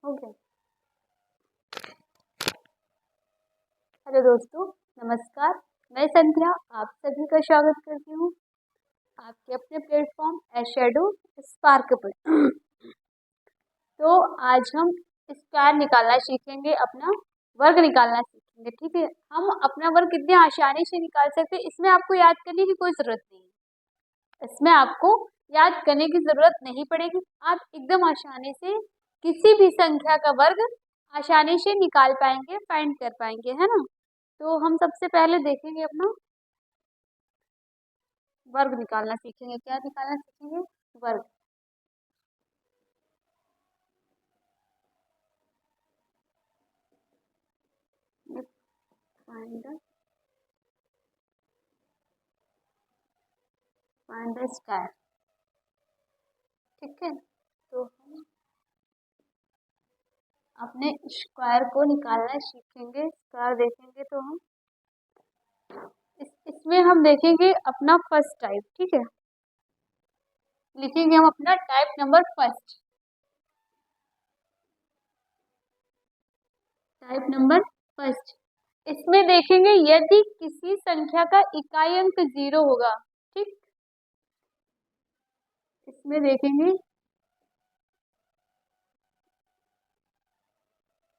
हो गया। हेलो दोस्तों, नमस्कार। मैं संध्या आप सभी का स्वागत करती हूँ आपके अपने प्लेटफॉर्म एशेडो स्पार्क पर। तो आज हम स्क्वायर निकालना सीखेंगे, अपना वर्ग निकालना सीखेंगे। ठीक है, हम अपना वर्ग कितने आसानी से निकाल सकते हैं, इसमें आपको याद करने की कोई जरूरत नहीं है। इसमें आपको याद करने की जरूरत नहीं पड़ेगी, आप एकदम आसानी से किसी भी संख्या का वर्ग आसानी से निकाल पाएंगे, फाइंड कर पाएंगे, है ना। तो हम सबसे पहले देखेंगे अपना वर्ग निकालना सीखेंगे। क्या निकालना सीखेंगे? वर्ग। Find the square. ठीक है, तो हम अपने स्क्वायर को निकालना सीखेंगे। स्क्वायर देखेंगे तो हम इसमें हम देखेंगे अपना फर्स्ट टाइप। ठीक है, लिखेंगे हम अपना type number first. Type number first, इसमें देखेंगे यदि किसी संख्या का इकाई अंक 0 होगा। ठीक, इसमें देखेंगे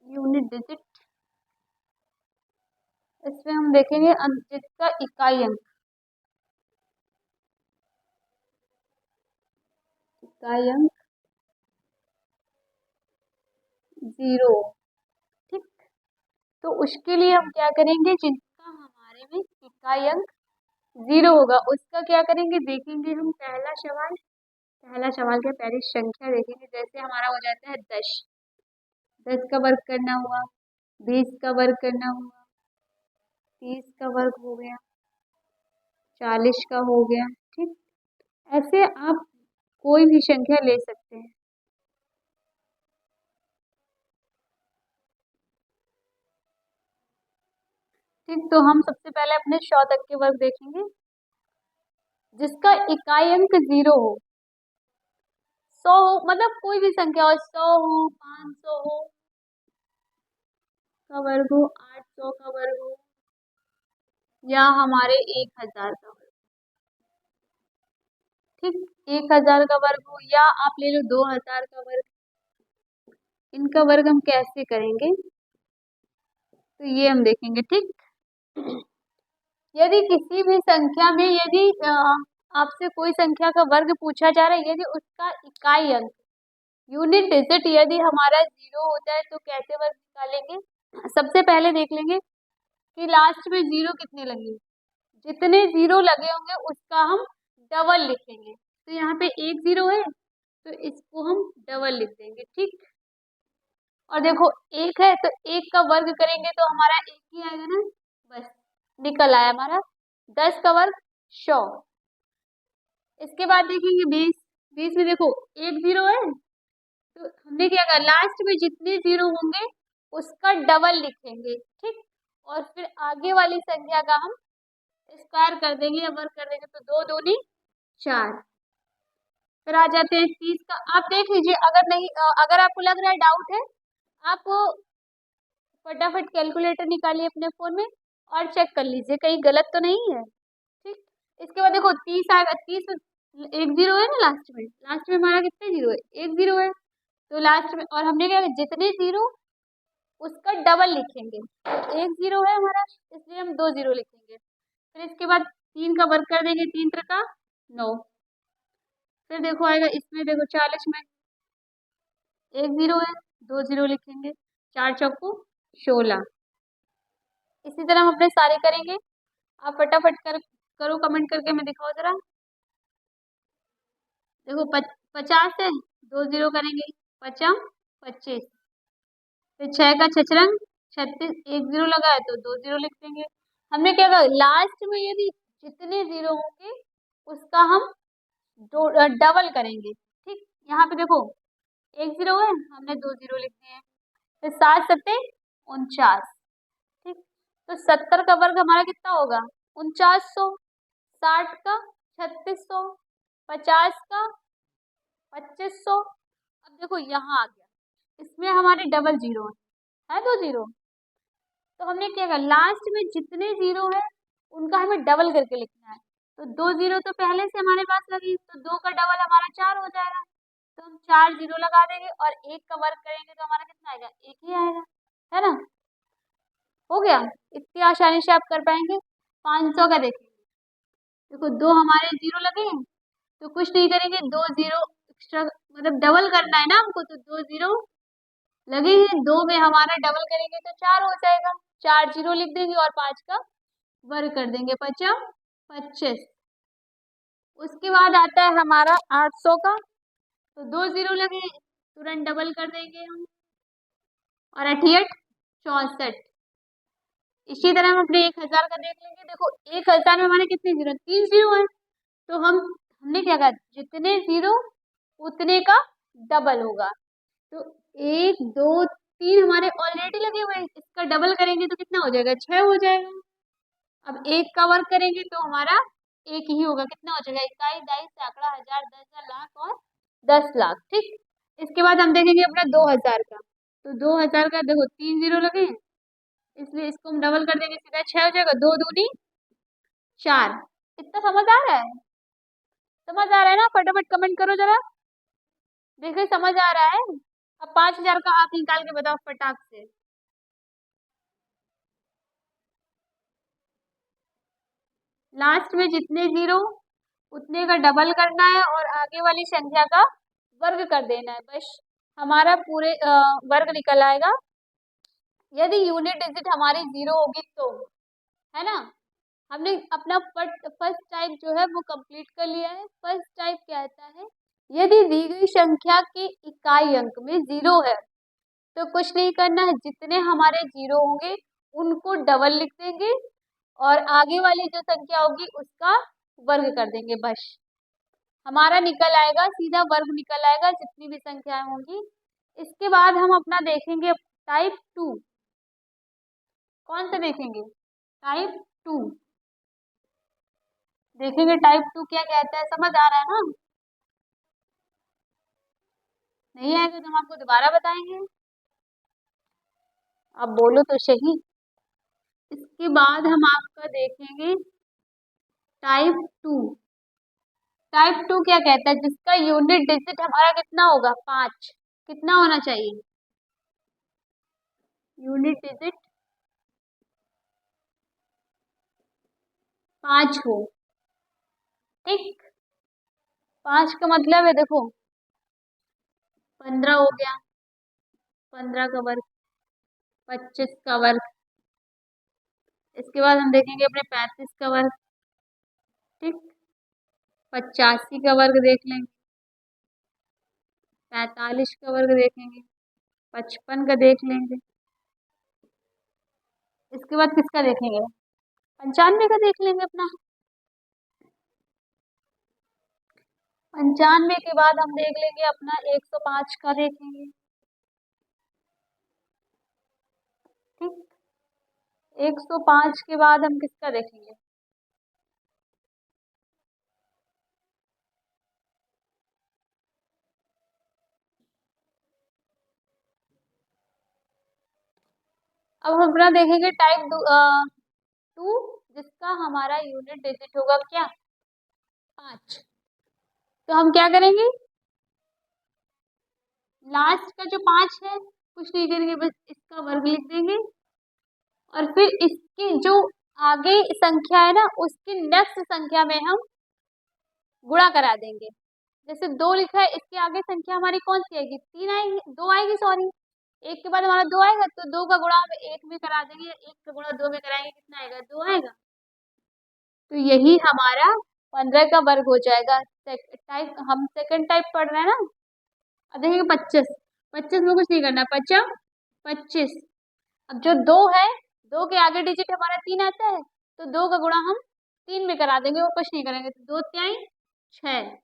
यूनिट डिजिट, इसमें हम देखेंगे जिसका इकाई अंक 0। ठीक, तो उसके लिए हम क्या करेंगे, जिसका हमारे में इकाई अंक 0 होगा उसका क्या करेंगे, देखेंगे हम पहला सवाल। पहला सवाल क्या, पहली संख्या देखेंगे। जैसे हमारा हो जाता है 10, 10 का वर्ग करना हुआ, 20 का वर्ग करना हुआ, 30 का वर्ग हो गया, 40 का हो गया। ठीक, ऐसे आप कोई भी संख्या ले सकते हैं। ठीक, तो हम सबसे पहले अपने 100 तक के वर्ग देखेंगे जिसका इकाई अंक 0 हो। 100 हो, मतलब कोई भी संख्या हो, 100 हो, 500 हो का वर्ग हो, 800 का वर्ग हो, या हमारे 1000 का वर्ग। ठीक, 1000 का वर्ग हो, या आप ले लो 2000 का वर्ग। इनका वर्ग हम कैसे करेंगे, तो ये हम देखेंगे। ठीक, यदि किसी भी संख्या में यदि आपसे कोई संख्या का वर्ग पूछा जा रहा है, यदि उसका इकाई अंक यूनिट डिजिट यदि हमारा 0 होता है, तो कैसे वर्ग निकालेंगे। सबसे पहले देख लेंगे कि लास्ट में 0 कितने लगे। जितने 0 लगे होंगे उसका हम डबल लिखेंगे। तो यहाँ पे 1 0 है तो इसको हम डबल लिख देंगे। ठीक, और देखो 1 है तो 1 का वर्ग करेंगे तो हमारा 1 ही आएगा ना, बस निकल आया हमारा 10 का वर्ग 100। इसके बाद देखेंगे 20, 20 में देखो 1 0 है तो हमने क्या कहा, लास्ट में जितने 0 होंगे उसका डबल लिखेंगे। ठीक, और फिर आगे वाली संख्या का हम स्क्वायर कर देंगे या वर्ग कर देंगे, तो 2 दूनी 4। फिर आ जाते हैं 30 का। आप देख लीजिए, अगर नहीं अगर आपको लग रहा है डाउट है, आप फटाफट कैलकुलेटर निकालिए अपने फोन में और चेक कर लीजिए कहीं गलत तो नहीं है। ठीक, इसके बाद देखो 30 आएगा, 30 1 0 है ना, लास्ट में हमारा कितने 0 है, 1 0 है। तो लास्ट में, और हमने क्या, जितने 0 उसका डबल लिखेंगे। 1 0 है हमारा इसलिए हम 2 0 लिखेंगे। फिर इसके बाद 3 का वर्ग कर देंगे, 3 3 9। फिर देखो आएगा इसमें, देखो 40 में 1 0 है, 2 0 लिखेंगे, 4 चौको 16। इसी तरह हम अपने सारे करेंगे। आप फटाफट करो, कमेंट करके मैं दिखाओ जरा। देखो 50 है, 2 0 करेंगे, 50 25। फिर 6 का छचरंग 36, 1 0 लगा है तो 2 0 लिख देंगे। हमने क्या कहा, लास्ट में यदि जितने 0 होंगे उसका हम डबल करेंगे। ठीक, यहाँ पे देखो 1 0 है, हमने 2 0 लिख दिए हैं। फिर 7 7 49। ठीक, तो 70 का वर्ग हमारा कितना होगा, 4900। 60 का 3600, 50 का 2500। अब देखो यहाँ आ गया, इसमें हमारे डबल जीरो है, 2 जीरो। तो हमने क्या किया, लास्ट में जितने जीरो है उनका हमें डबल करके लिखना है। तो 2 जीरो तो पहले से हमारे पास लगी, तो 2 का डबल हमारा 4 हो जाएगा। तो हम 4 जीरो लगा देंगे और 1 का वर्ग करेंगे तो हमारा कितना आएगा, 1 ही आएगा, है ना। हो गया, इतनी आसानी से आप कर पाएंगे। 500 का देखेंगे, देखो 2 हमारे जीरो लगे हैं, तो कुछ नहीं करेंगे, 2 जीरो एक्स्ट्रा, मतलब डबल करना है ना हमको, तो 2 जीरो लगे हैं, 2 में हमारा डबल करेंगे तो 4 हो जाएगा। 4 जीरो लिख देंगे और 5 का वर्ग कर देंगे, 25। उसके बाद आता है हमारा 800 का, तो 2 जीरो लगे, तुरंत डबल कर देंगे हम, और 88 64। इसी तरह हम अपने 1000 का देख लेंगे, देखो 1000 में हमारे कितने जीरो, 3 जीरो है। तो हमने क्या कहा, जितने जीरो उतने का डबल होगा। तो 1 2 3 हमारे ऑलरेडी लगे हुए हैं, इसका डबल करेंगे तो कितना हो जाएगा, 6 हो जाएगा। अब 1 का वर्ग करेंगे तो हमारा 1 ही होगा, कितना हो जाएगा, इकाई, दाई, सैकड़ा, हजार, दस, लाख और 10 लाख। ठीक, इसके बाद हम देखेंगे अपना 2000 का। तो 2000 का देखो 3 जीरो लगे हैं, इसलिए इसको हम डबल कर देंगे, सीधा 6 हो जाएगा, 2 दूनी 4। इतना समझ आ रहा है, समझ आ रहा है ना, फटाफट कमेंट करो जरा, देखो समझ आ रहा है। अब 5000 का आप निकाल के बताओ फटाक से। लास्ट में जितने जीरो उतने का डबल करना है और आगे वाली संख्या का वर्ग कर देना है, बस हमारा पूरे वर्ग निकल आएगा। यदि यूनिट डिजिट हमारी जीरो होगी तो, है ना। हमने अपना फर्स्ट टाइप जो है वो कंप्लीट कर लिया है। फर्स्ट टाइप कहता है, यदि दी गई संख्या के इकाई अंक में जीरो है तो कुछ नहीं करना है, जितने हमारे जीरो होंगे उनको डबल लिख देंगे और आगे वाली जो संख्या होगी उसका वर्ग कर देंगे, बस हमारा निकल आएगा, सीधा वर्ग निकल आएगा जितनी भी संख्याएं होंगी। इसके बाद हम अपना देखेंगे टाइप 2। कौन सा देखेंगे, टाइप 2 देखेंगे। टाइप 2 क्या कहता है, समझ आ रहा है ना। नहीं आएगा तो हम आपको दोबारा बताएंगे, आप बोलो तो सही। इसके बाद हम आपका देखेंगे टाइप 2। टाइप 2 क्या कहता है, जिसका यूनिट डिजिट हमारा कितना होगा, 5। कितना होना चाहिए, यूनिट डिजिट 5 हो। ठीक, 5 का मतलब है, देखो 15 हो गया, 15 का वर्ग, 25 का वर्ग, इसके बाद हम देखेंगे अपने 35 का वर्ग। ठीक, 85 का वर्ग देख लेंगे, 45 का वर्ग देखेंगे, 55 का देख लेंगे। इसके बाद किसका देखेंगे, 95 का देख लेंगे अपना। 95 के बाद हम देख लेंगे अपना 105 का देखेंगे। ठीक, 105 के बाद हम किसका देखेंगे, अब हम अपना देखेंगे टाइप 2, जिसका हमारा यूनिट डिजिट होगा क्या, 5। तो हम क्या करेंगे, लास्ट का जो 5 है कुछ नहीं करेंगे, बस इसका वर्ग लिख देंगे और फिर इसकी जो आगे संख्या है ना उसकी नेक्स्ट संख्या में हम गुणा करा देंगे। जैसे 2 लिखा है, इसके आगे संख्या हमारी कौन सी आएगी, 3 आएगी, 2 आएगी, सॉरी। 1 के बाद हमारा 2 आएगा, तो 2 का गुणा हम 1 में करा देंगे, 1 का गुणा 2 में कराएंगे, कितना आएगा, 2 आएगा। तो यही हमारा 15 का वर्ग हो जाएगा। टाइप हम सेकंड टाइप पढ़ रहे हैं ना। अब देखेंगे 25। 25 में कुछ नहीं करना, 25। अब जो 2 है, 2 के आगे डिजिट हमारा 3 आता है, तो 2 का गुणा हम 3 में करा देंगे, वो कुछ नहीं करेंगे, तो 2 त्याई 6।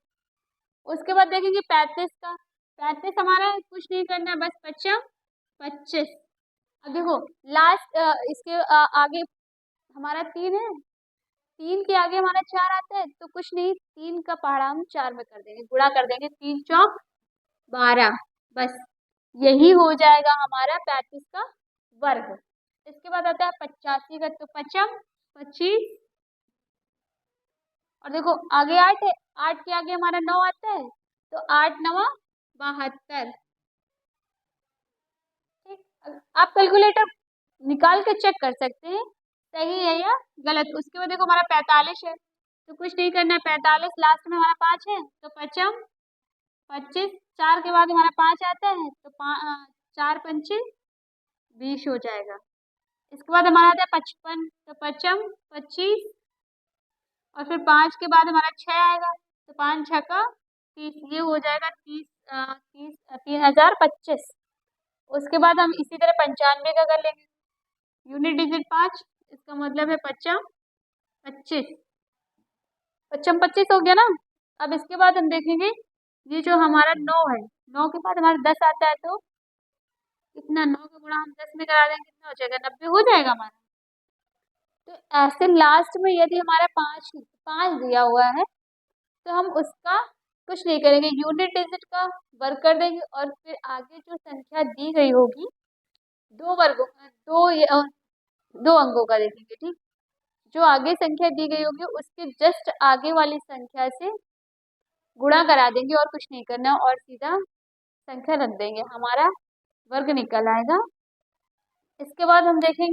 उसके बाद देखेंगे 35 का। 35 हमारा कुछ नहीं करना है, बस 25। अब देखो लास्ट इसके आगे हमारा 3 है, 3 के आगे हमारा 4 आता है, तो कुछ नहीं, 3 का पहाड़ा हम 4 में कर देंगे, गुणा कर देंगे, 3 चौक 12, बस यही हो जाएगा हमारा 35 का वर्ग। इसके बाद आता है 85 का, तो 55 25, और देखो आगे 8 है, 8 के आगे हमारा 9 आता है, तो 8 9 72। ठीक, आप कैलकुलेटर निकाल के चेक कर सकते हैं सही है या गलत। उसके बाद देखो हमारा 45 है, तो कुछ नहीं करना है, 45 लास्ट में हमारा 5 है, तो 55 25, 4 के बाद हमारा 5 आता है, तो 4 पंचे 20 हो जाएगा। इसके बाद हमारा आता है 55, तो 55 25, और फिर 5 के बाद हमारा 6 आएगा, तो 5 6 का 30, ये हो जाएगा 30 30 3025। उसके बाद हम इसी तरह 95 का कर लेंगे, यूनिट डिजिट 5, इसका मतलब है 55 25, 55 25 हो गया ना। अब इसके बाद हम देखेंगे ये जो हमारा 9 है, 9 के बाद हमारा 10 आता है, तो कितना, 9 का गुणा हम 10 में करा देंगे, कितना हो जाएगा, 90 हो जाएगा हमारा। तो ऐसे लास्ट में यदि हमारा 5 5 दिया हुआ है, तो हम उसका कुछ नहीं करेंगे, यूनिट डिजिट का वर्ग कर देंगे, और फिर आगे जो संख्या दी गई होगी दो वर्गों दो अंकों का देखेंगे। ठीक, जो आगे संख्या दी गई होगी उसके जस्ट आगे वाली संख्या से गुणा करा देंगे, और कुछ नहीं करना, और सीधा संख्या रख देंगे, हमारा वर्ग निकल आएगा। इसके बाद हम देखेंगे